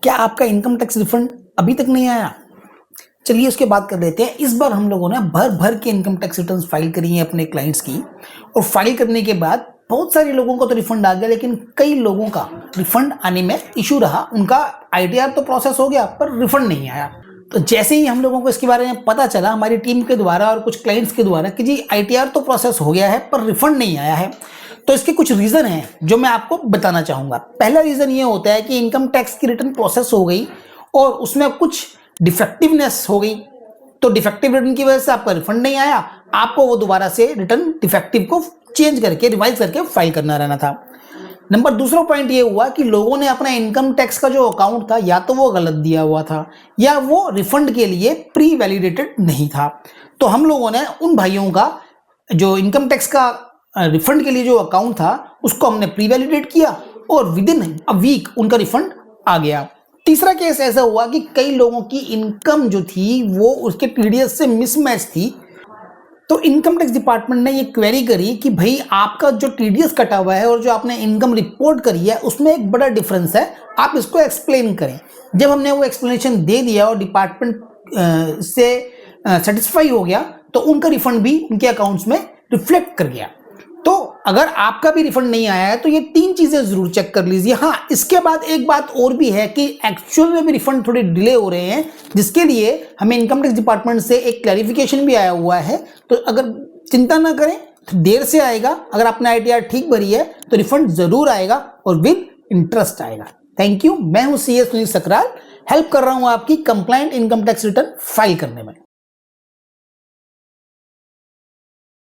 क्या आपका income tax refund अभी तक नहीं आया? चलिए उसके बात कर लेते हैं। इस बार हम लोगों ने भर भर के इनकम टैक्स रिटर्न्स फाइल करी हैं अपने क्लाइंट्स की, और फाइल करने के बाद बहुत सारे लोगों को तो रिफंड आ गया, लेकिन कई लोगों का रिफंड आने में इशू रहा। उनका आईटीआर तो प्रोसेस हो गया पर रिफंड नहीं आया। तो जैसे ही हम लोगों को इसके बारे में पता चला हमारी टीम के द्वारा और कुछ क्लाइंट्स के द्वारा कि जी आईटीआर तो प्रोसेस हो गया है पर रिफंड नहीं आया है, तो इसके कुछ रीज़न हैं जो मैं आपको बताना चाहूँगा। पहला रीज़न ये होता है कि इनकम टैक्स की रिटर्न प्रोसेस हो गई और उसमें कुछ डिफेक्टिवनेस हो गई, तो डिफेक्टिव रिटर्न की वजह से आपका रिफंड नहीं आया। आपको वो दोबारा से रिटर्न डिफेक्टिव को चेंज करके रिवाइज करके फाइल करना रहना था। नंबर दूसरा पॉइंट ये हुआ कि लोगों ने अपना इनकम टैक्स का जो अकाउंट था या तो वो गलत दिया हुआ था या वो रिफंड के लिए प्री वैलिडेटेड नहीं था। तो हम लोगों ने उन भाइयों का जो इनकम टैक्स का रिफंड के लिए जो अकाउंट था उसको हमने प्री वैलिडेट किया और विद इन अ वीक उनका रिफंड आ गया। तीसरा केस ऐसा हुआ कि कई लोगों की इनकम जो थी वो उसके टीडीएस से मिसमैच थी। तो इनकम टैक्स डिपार्टमेंट ने ये क्वेरी करी कि भाई आपका जो टीडीएस कटा हुआ है और जो आपने इनकम रिपोर्ट करी है उसमें एक बड़ा डिफरेंस है, आप इसको एक्सप्लेन करें। जब हमने वो एक्सप्लेनेशन दे दिया और डिपार्टमेंट से सेटिस्फाई हो गया तो उनका रिफंड भी उनके अकाउंट्स में रिफ्लेक्ट कर गया। तो अगर आपका भी रिफंड नहीं आया है तो ये तीन चीजें जरूर चेक कर लीजिए। हाँ, इसके बाद एक बात और भी है कि एक्चुअल में भी रिफंड थोड़े डिले हो रहे हैं, जिसके लिए हमें इनकम टैक्स डिपार्टमेंट से एक क्लैरिफिकेशन भी आया हुआ है। तो अगर चिंता ना करें, देर से आएगा। अगर आपने आईटीआर ठीक भरी है तो रिफंड जरूर आएगा और विद इंटरेस्ट आएगा। Thank you. मैं हूं सीए सुनील सकराल, हेल्प कर रहा हूं आपकी compliant income tax return file करने में।